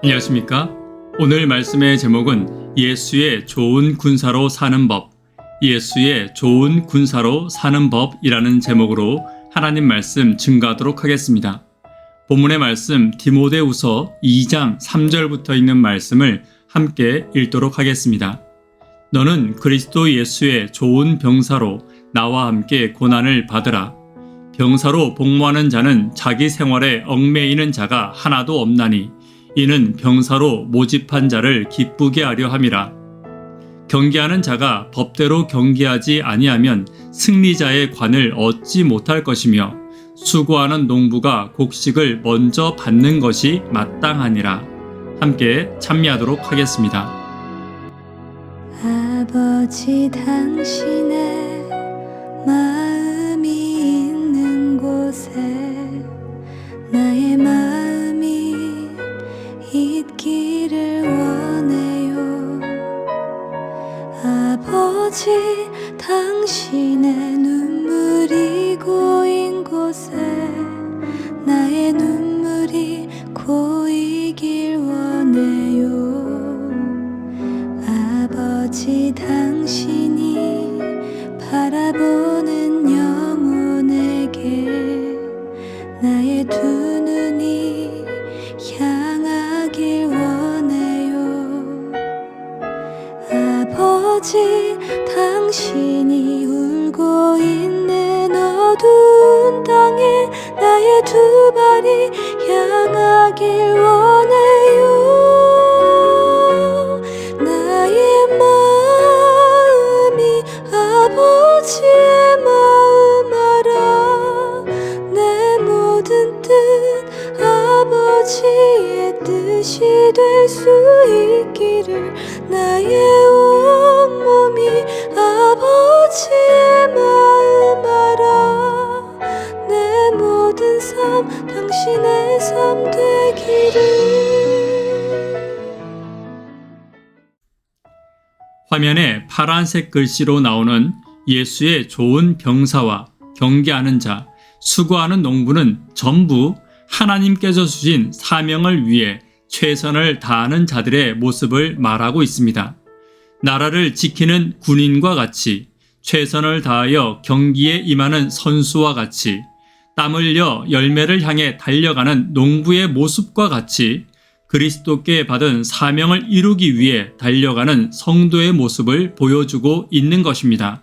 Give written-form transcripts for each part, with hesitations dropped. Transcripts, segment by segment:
안녕하십니까? 오늘 말씀의 제목은 예수의 좋은 군사로 사는 법, 예수의 좋은 군사로 사는 법이라는 제목으로 하나님 말씀 증거하도록 하겠습니다. 본문의 말씀 디모데후서 2장 3절부터 있는 말씀을 함께 읽도록 하겠습니다. 너는 그리스도 예수의 좋은 병사로 나와 함께 고난을 받으라. 병사로 복무하는 자는 자기 생활에 얽매이는 자가 하나도 없나니 이는 병사로 모집한 자를 기쁘게 하려 함이라. 경계하는 자가 법대로 경계하지 아니하면 승리자의 관을 얻지 못할 것이며 수고하는 농부가 곡식을 먼저 받는 것이 마땅하니라. 함께 찬미하도록 하겠습니다. 아버지 당신의 마음이 있는 곳에 나의 마음이 있기를 원해요. 아버지 당신의 눈물이 고인 곳에 나의 눈물이 고이길 원해요. 아버지 당신이 바라보는 영혼에게 나의 두 눈이 향하길 원해요. 아버지 당신이 울고 있는 어두운 땅에 나의 두 발이 향하길 원해요. 나의 마음이 아버지의 마음 알아. 내 모든 뜻 아버지의 뜻이 될 수 있기를 나의 온몸이 아버지의 마음 알아. 내 모든 삶 당신의 삶 되기를. 화면에 파란색 글씨로 나오는 예수의 좋은 병사와 경계하는 자, 수고하는 농부는 전부 하나님께서 주신 사명을 위해 최선을 다하는 자들의 모습을 말하고 있습니다. 나라를 지키는 군인과 같이, 최선을 다하여 경기에 임하는 선수와 같이, 땀 흘려 열매를 향해 달려가는 농부의 모습과 같이 그리스도께 받은 사명을 이루기 위해 달려가는 성도의 모습을 보여주고 있는 것입니다.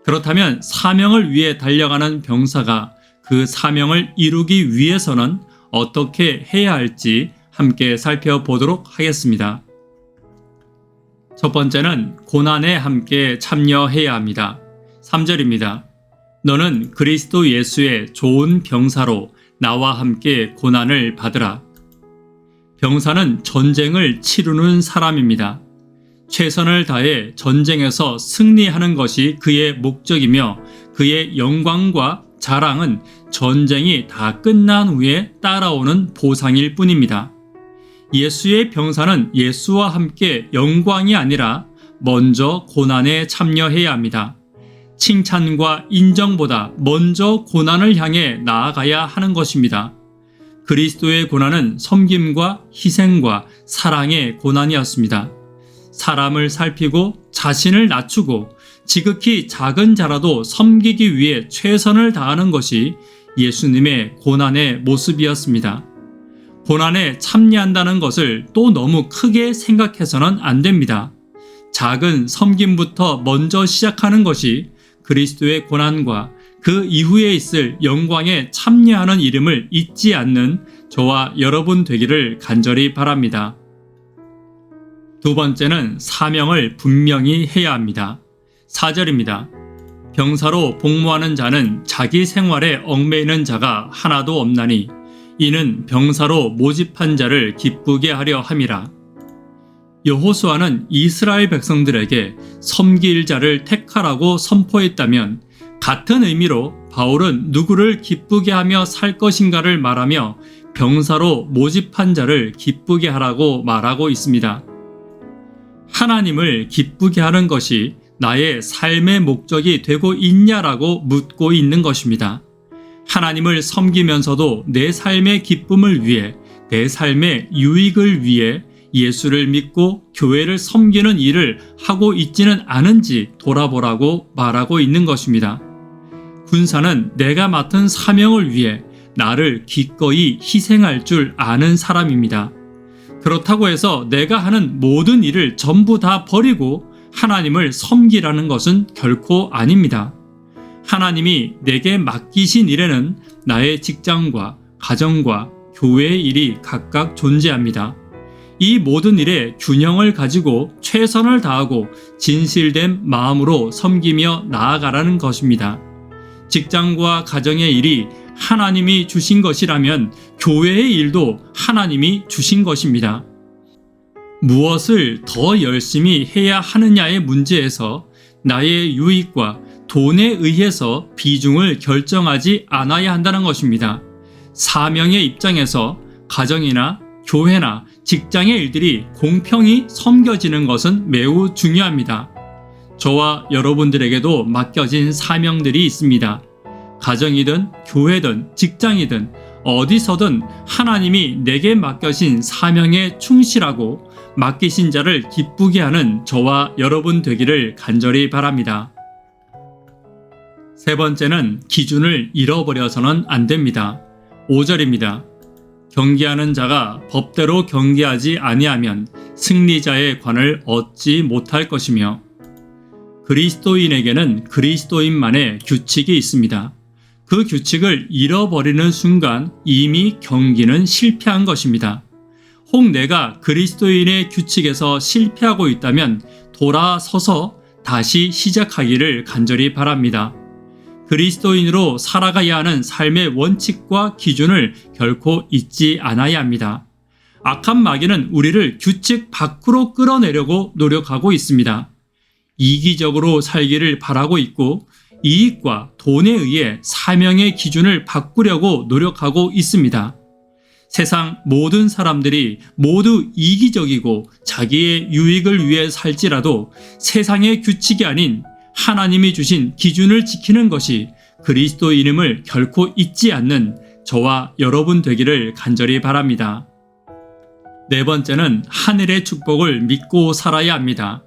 그렇다면 사명을 위해 달려가는 병사가 그 사명을 이루기 위해서는 어떻게 해야 할지 함께 살펴보도록 하겠습니다. 첫 번째는 고난에 함께 참여해야 합니다. 3절입니다. 너는 그리스도 예수의 좋은 병사로 나와 함께 고난을 받으라. 병사는 전쟁을 치르는 사람입니다. 최선을 다해 전쟁에서 승리하는 것이 그의 목적이며 그의 영광과 자랑은 전쟁이 다 끝난 후에 따라오는 보상일 뿐입니다. 예수의 병사는 예수와 함께 영광이 아니라 먼저 고난에 참여해야 합니다. 칭찬과 인정보다 먼저 고난을 향해 나아가야 하는 것입니다. 그리스도의 고난은 섬김과 희생과 사랑의 고난이었습니다. 사람을 살피고 자신을 낮추고 지극히 작은 자라도 섬기기 위해 최선을 다하는 것이 예수님의 고난의 모습이었습니다. 고난에 참여한다는 것을 또 너무 크게 생각해서는 안 됩니다. 작은 섬김부터 먼저 시작하는 것이 그리스도의 고난과 그 이후에 있을 영광에 참여하는 이름을 잊지 않는 저와 여러분 되기를 간절히 바랍니다. 두 번째는 사명을 분명히 해야 합니다. 4절입니다. 병사로 복무하는 자는 자기 생활에 얽매이는 자가 하나도 없나니 이는 병사로 모집한 자를 기쁘게 하려 함이라. 여호수아는 이스라엘 백성들에게 섬길 자를 택하라고 선포했다면 같은 의미로 바울은 누구를 기쁘게 하며 살 것인가를 말하며 병사로 모집한 자를 기쁘게 하라고 말하고 있습니다. 하나님을 기쁘게 하는 것이 나의 삶의 목적이 되고 있냐라고 묻고 있는 것입니다. 하나님을 섬기면서도 내 삶의 기쁨을 위해 내 삶의 유익을 위해 예수를 믿고 교회를 섬기는 일을 하고 있지는 않은지 돌아보라고 말하고 있는 것입니다. 군사는 내가 맡은 사명을 위해 나를 기꺼이 희생할 줄 아는 사람입니다. 그렇다고 해서 내가 하는 모든 일을 전부 다 버리고 하나님을 섬기라는 것은 결코 아닙니다. 하나님이 내게 맡기신 일에는 나의 직장과 가정과 교회의 일이 각각 존재합니다. 이 모든 일에 균형을 가지고 최선을 다하고 진실된 마음으로 섬기며 나아가라는 것입니다. 직장과 가정의 일이 하나님이 주신 것이라면 교회의 일도 하나님이 주신 것입니다. 무엇을 더 열심히 해야 하느냐의 문제에서 나의 유익과 돈에 의해서 비중을 결정하지 않아야 한다는 것입니다. 사명의 입장에서 가정이나 교회나 직장의 일들이 공평히 섬겨지는 것은 매우 중요합니다. 저와 여러분들에게도 맡겨진 사명들이 있습니다. 가정이든 교회든 직장이든 어디서든 하나님이 내게 맡겨진 사명에 충실하고 맡기신 자를 기쁘게 하는 저와 여러분 되기를 간절히 바랍니다. 세 번째는 기준을 잃어버려서는 안 됩니다. 5절입니다. 경계하는 자가 법대로 경계하지 아니하면 승리자의 관을 얻지 못할 것이며, 그리스도인에게는 그리스도인만의 규칙이 있습니다. 그 규칙을 잃어버리는 순간 이미 경기는 실패한 것입니다. 혹 내가 그리스도인의 규칙에서 실패하고 있다면 돌아서서 다시 시작하기를 간절히 바랍니다. 그리스도인으로 살아가야 하는 삶의 원칙과 기준을 결코 잊지 않아야 합니다. 악한 마귀는 우리를 규칙 밖으로 끌어내려고 노력하고 있습니다. 이기적으로 살기를 바라고 있고 이익과 돈에 의해 사명의 기준을 바꾸려고 노력하고 있습니다. 세상 모든 사람들이 모두 이기적이고 자기의 유익을 위해 살지라도 세상의 규칙이 아닌 하나님이 주신 기준을 지키는 것이 그리스도인임을 결코 잊지 않는 저와 여러분 되기를 간절히 바랍니다. 네 번째는 하늘의 축복을 믿고 살아야 합니다.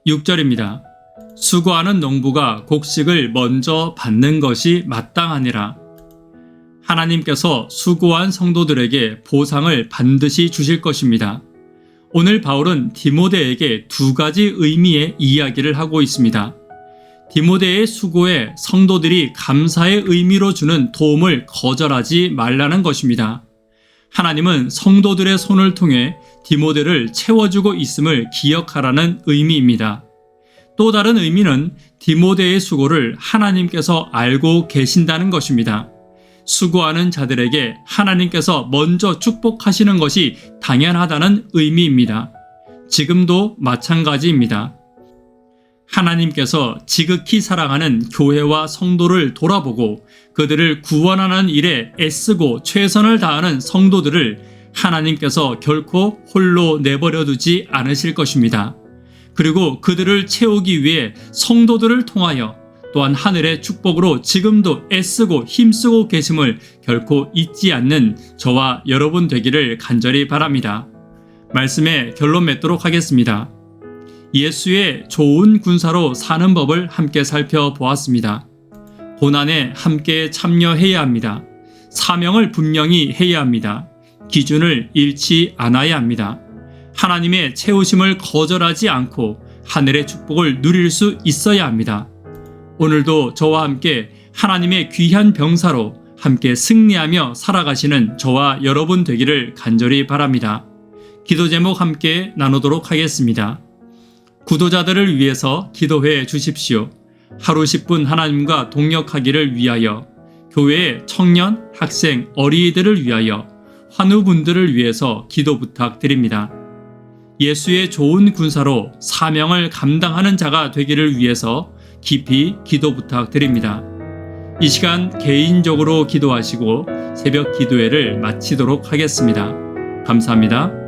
6절입니다. 수고하는 농부가 곡식을 먼저 받는 것이 마땅하니라. 하나님께서 수고한 성도들에게 보상을 반드시 주실 것입니다. 오늘 바울은 디모데에게 두 가지 의미의 이야기를 하고 있습니다. 디모데의 수고에 성도들이 감사의 의미로 주는 도움을 거절하지 말라는 것입니다. 하나님은 성도들의 손을 통해 디모데를 채워주고 있음을 기억하라는 의미입니다. 또 다른 의미는 디모데의 수고를 하나님께서 알고 계신다는 것입니다. 수고하는 자들에게 하나님께서 먼저 축복하시는 것이 당연하다는 의미입니다. 지금도 마찬가지입니다. 하나님께서 지극히 사랑하는 교회와 성도를 돌아보고 그들을 구원하는 일에 애쓰고 최선을 다하는 성도들을 하나님께서 결코 홀로 내버려 두지 않으실 것입니다. 그리고 그들을 채우기 위해 성도들을 통하여 또한 하늘의 축복으로 지금도 애쓰고 힘쓰고 계심을 결코 잊지 않는 저와 여러분 되기를 간절히 바랍니다. 말씀의 결론 맺도록 하겠습니다. 예수의 좋은 군사로 사는 법을 함께 살펴보았습니다. 고난에 함께 참여해야 합니다. 사명을 분명히 해야 합니다. 기준을 잃지 않아야 합니다. 하나님의 채우심을 거절하지 않고 하늘의 축복을 누릴 수 있어야 합니다. 오늘도 저와 함께 하나님의 귀한 병사로 함께 승리하며 살아가시는 저와 여러분 되기를 간절히 바랍니다. 기도 제목 함께 나누도록 하겠습니다. 구도자들을 위해서 기도해 주십시오. 하루 10분 하나님과 동역하기를 위하여, 교회의 청년, 학생, 어린이들을 위하여, 환우분들을 위해서 기도 부탁드립니다. 예수의 좋은 군사로 사명을 감당하는 자가 되기를 위해서 깊이 기도 부탁드립니다. 이 시간 개인적으로 기도하시고 새벽 기도회를 마치도록 하겠습니다. 감사합니다.